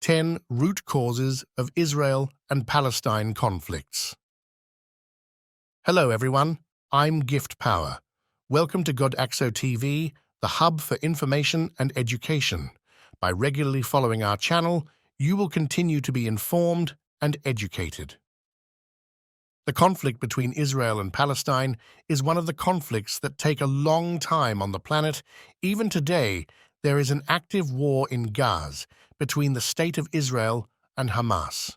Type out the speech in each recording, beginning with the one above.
10 Root Causes of Israel and Palestine Conflicts. Hello everyone, I'm Gift Power. Welcome to GodAxo TV, the hub for information and education. By regularly following our channel, you will continue to be informed and educated. The conflict between Israel and Palestine is one of the conflicts that take a long time on the planet. Even today, there is an active war in Gaza between the State of Israel and Hamas.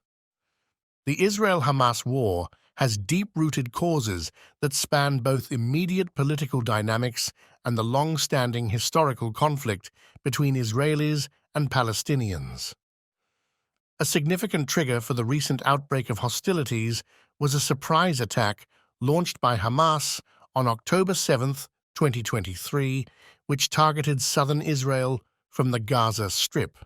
The Israel-Hamas war has deep-rooted causes that span both immediate political dynamics and the long-standing historical conflict between Israelis and Palestinians. A significant trigger for the recent outbreak of hostilities was a surprise attack launched by Hamas on October 7, 2023, which targeted southern Israel from the Gaza Strip.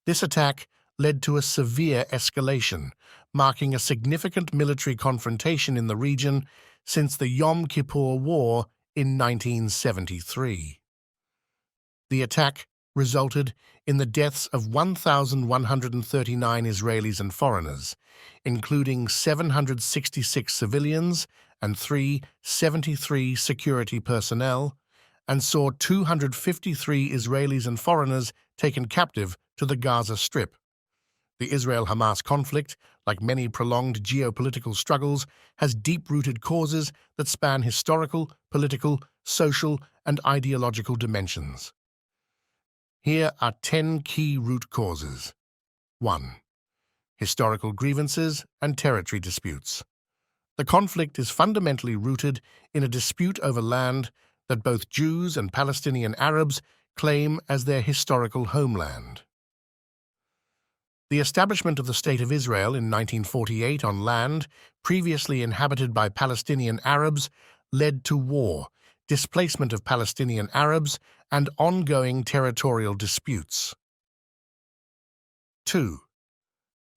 This attack led to a severe escalation, marking a significant military confrontation in the region since the Yom Kippur War in 1973. The attack resulted in the deaths of 1,139 Israelis and foreigners, including 766 civilians and 373 security personnel, and saw 253 Israelis and foreigners taken captive to the Gaza Strip. The Israel-Hamas conflict, like many prolonged geopolitical struggles, has deep-rooted causes that span historical, political, social, and ideological dimensions. Here are 10 key root causes. 1. Historical grievances and territory disputes. The conflict is fundamentally rooted in a dispute over land that both Jews and Palestinian Arabs claim as their historical homeland. The establishment of the State of Israel in 1948 on land previously inhabited by Palestinian Arabs led to war, displacement of Palestinian Arabs, and ongoing territorial disputes. 2.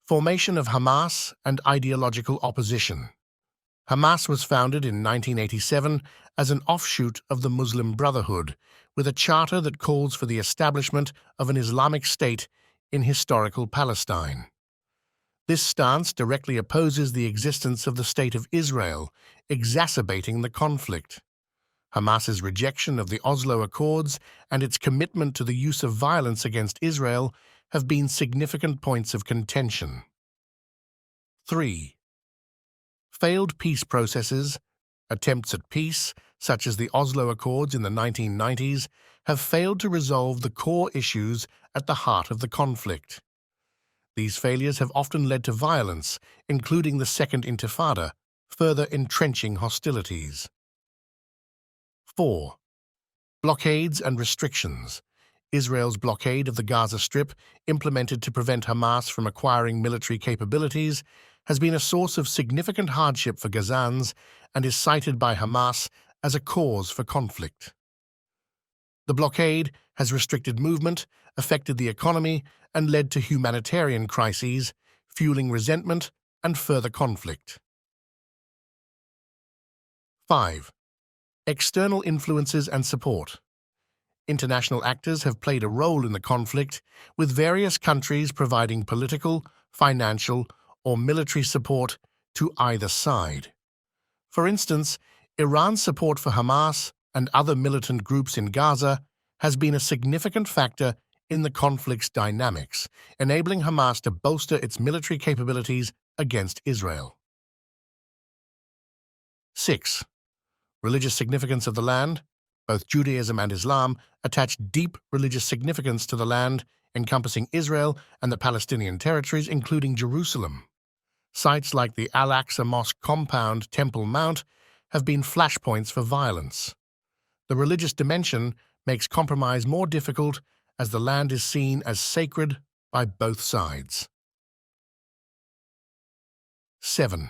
Formation of Hamas and ideological opposition. Hamas was founded in 1987 as an offshoot of the Muslim Brotherhood, with a charter that calls for the establishment of an Islamic State in historical Palestine. This stance directly opposes the existence of the State of Israel, exacerbating the conflict. Hamas's rejection of the Oslo Accords and its commitment to the use of violence against Israel have been significant points of contention. 3. Failed peace processes. Attempts at peace, such as the Oslo Accords in the 1990s, have failed to resolve the core issues at the heart of the conflict. These failures have often led to violence, including the Second Intifada, further entrenching hostilities. 4. Blockades and restrictions. Israel's blockade of the Gaza Strip, implemented to prevent Hamas from acquiring military capabilities, has been a source of significant hardship for Gazans and is cited by Hamas as a cause for conflict. The blockade has restricted movement, affected the economy, and led to humanitarian crises, fueling resentment and further conflict. 5. External influences and support. International actors have played a role in the conflict, with various countries providing political, financial, or military support to either side. For instance, Iran's support for Hamas and other militant groups in Gaza has been a significant factor in the conflict's dynamics, enabling Hamas to bolster its military capabilities against Israel. 6. Religious significance of the land. Both Judaism and Islam attach deep religious significance to the land, encompassing Israel and the Palestinian territories, including Jerusalem. Sites like the Al-Aqsa Mosque compound, Temple Mount, have been flashpoints for violence. The religious dimension makes compromise more difficult as the land is seen as sacred by both sides. 7.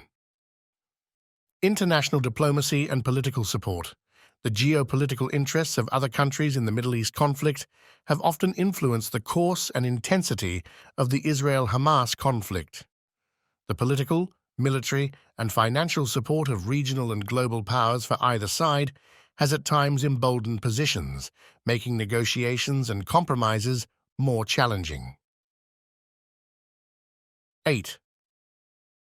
International diplomacy and political support. The geopolitical interests of other countries in the Middle East conflict have often influenced the course and intensity of the Israel-Hamas conflict. The political, military, and financial support of regional and global powers for either side has at times emboldened positions, making negotiations and compromises more challenging. 8.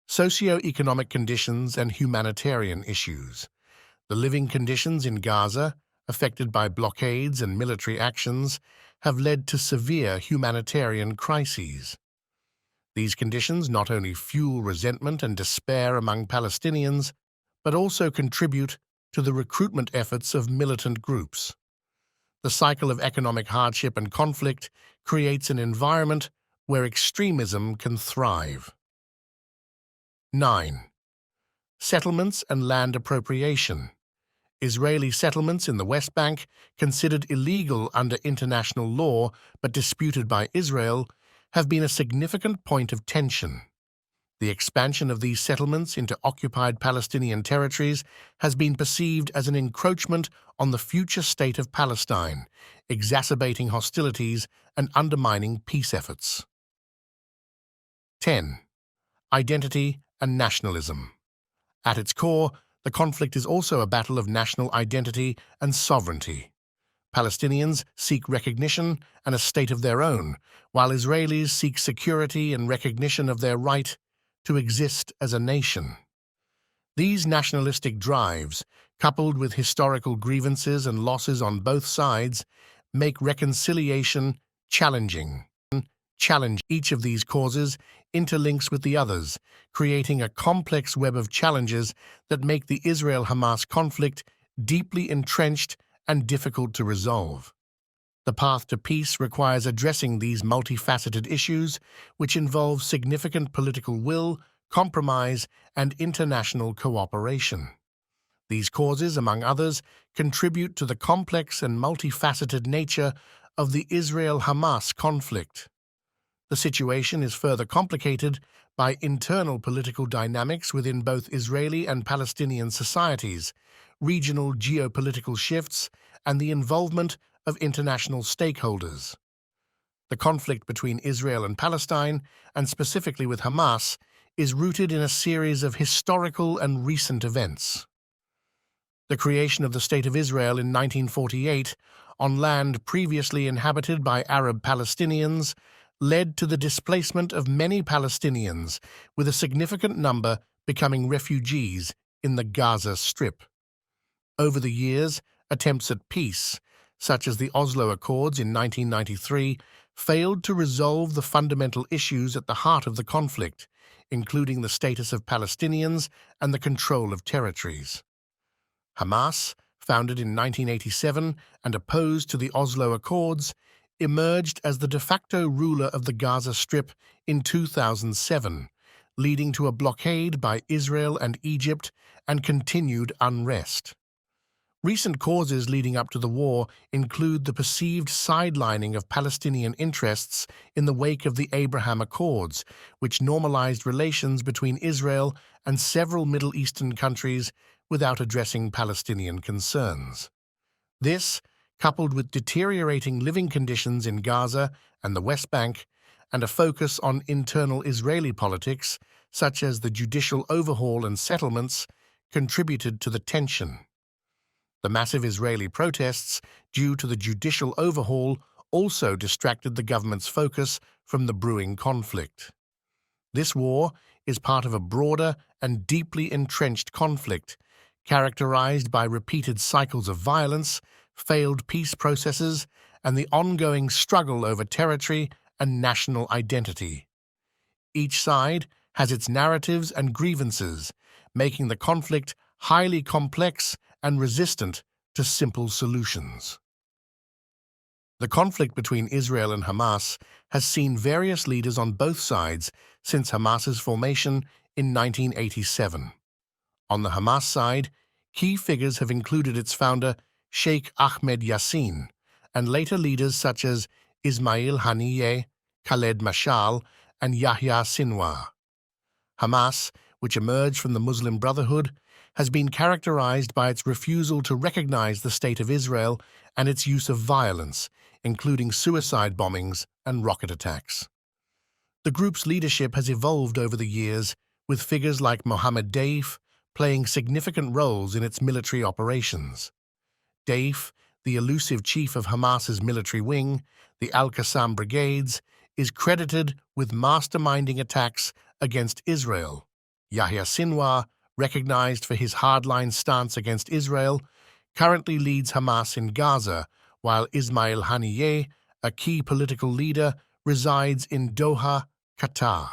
Socio-economic conditions and humanitarian issues. The living conditions in Gaza, affected by blockades and military actions, have led to severe humanitarian crises. These conditions not only fuel resentment and despair among Palestinians, but also contribute to the recruitment efforts of militant groups. The cycle of economic hardship and conflict creates an environment where extremism can thrive. 9. Settlements and land appropriation. Israeli settlements in the West Bank, considered illegal under international law but disputed by Israel, have been a significant point of tension. The expansion of these settlements into occupied Palestinian territories has been perceived as an encroachment on the future state of Palestine, exacerbating hostilities and undermining peace efforts. 10. Identity and nationalism. At its core, the conflict is also a battle of national identity and sovereignty. Palestinians seek recognition and a state of their own, while Israelis seek security and recognition of their right to exist as a nation. These nationalistic drives, coupled with historical grievances and losses on both sides, make reconciliation challenging. Each of these causes interlinks with the others, creating a complex web of challenges that make the Israel-Hamas conflict deeply entrenched and difficult to resolve. The path to peace requires addressing these multifaceted issues, which involve significant political will, compromise, and international cooperation. These causes, among others, contribute to the complex and multifaceted nature of the Israel-Hamas conflict. The situation is further complicated by internal political dynamics within both Israeli and Palestinian societies, regional geopolitical shifts, and the involvement of international stakeholders. The conflict between Israel and Palestine, and specifically with Hamas, is rooted in a series of historical and recent events. The creation of the State of Israel in 1948, on land previously inhabited by Arab Palestinians, led to the displacement of many Palestinians, with a significant number becoming refugees in the Gaza Strip. Over the years, attempts at peace, such as the Oslo Accords in 1993, failed to resolve the fundamental issues at the heart of the conflict, including the status of Palestinians and the control of territories. Hamas, founded in 1987 and opposed to the Oslo Accords, emerged as the de facto ruler of the Gaza Strip in 2007, leading to a blockade by Israel and Egypt and continued unrest. Recent causes leading up to the war include the perceived sidelining of Palestinian interests in the wake of the Abraham Accords, which normalized relations between Israel and several Middle Eastern countries without addressing Palestinian concerns. This, coupled with deteriorating living conditions in Gaza and the West Bank, and a focus on internal Israeli politics, such as the judicial overhaul and settlements, contributed to the tension. The massive Israeli protests due to the judicial overhaul also distracted the government's focus from the brewing conflict. This war is part of a broader and deeply entrenched conflict, characterized by repeated cycles of violence, failed peace processes, and the ongoing struggle over territory and national identity. Each side has its narratives and grievances, making the conflict highly complex and resistant to simple solutions. The conflict between Israel and Hamas has seen various leaders on both sides since Hamas's formation in 1987. On the Hamas side, key figures have included its founder, Sheikh Ahmed Yassin, and later leaders such as Ismail Haniyeh, Khaled Mashal, and Yahya Sinwar. Hamas, which emerged from the Muslim Brotherhood, has been characterized by its refusal to recognize the State of Israel and its use of violence, including suicide bombings and rocket attacks. The group's leadership has evolved over the years, with figures like Mohammed Deif playing significant roles in its military operations. Deif, the elusive chief of Hamas's military wing, the Al-Qassam brigades, is credited with masterminding attacks against Israel. Yahya Sinwar, recognized for his hardline stance against Israel, currently leads Hamas in Gaza, while Ismail Haniyeh, a key political leader, resides in Doha, Qatar.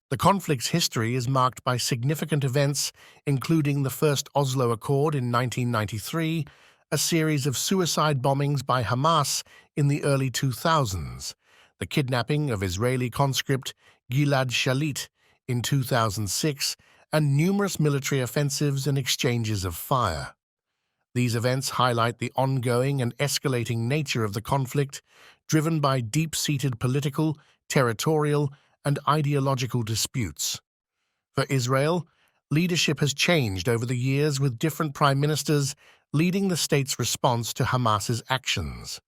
The conflict's history is marked by significant events, including the first Oslo Accord in 1993, a series of suicide bombings by Hamas in the early 2000s, the kidnapping of Israeli conscript Gilad Shalit in 2006, and numerous military offensives and exchanges of fire. These events highlight the ongoing and escalating nature of the conflict, driven by deep-seated political, territorial, and ideological disputes. For Israel, leadership has changed over the years, with different prime ministers leading the state's response to Hamas's actions.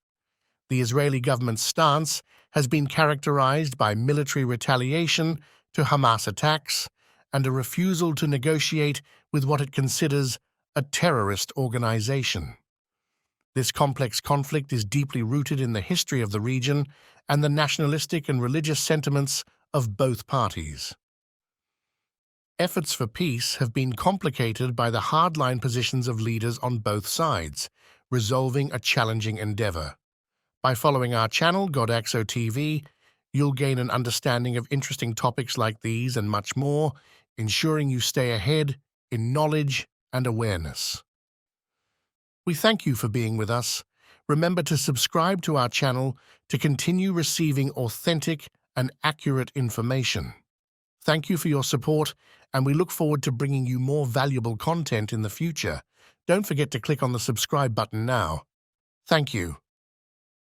The Israeli government's stance has been characterized by military retaliation to Hamas attacks and a refusal to negotiate with what it considers a terrorist organization. This complex conflict is deeply rooted in the history of the region and the nationalistic and religious sentiments of both parties. Efforts for peace have been complicated by the hardline positions of leaders on both sides, resolving a challenging endeavor. By following our channel, GodAxo TV, you'll gain an understanding of interesting topics like these and much more, ensuring you stay ahead in knowledge and awareness. We thank you for being with us. Remember to subscribe to our channel to continue receiving authentic and accurate information. Thank you for your support, and we look forward to bringing you more valuable content in the future. Don't forget to click on the subscribe button now. Thank you.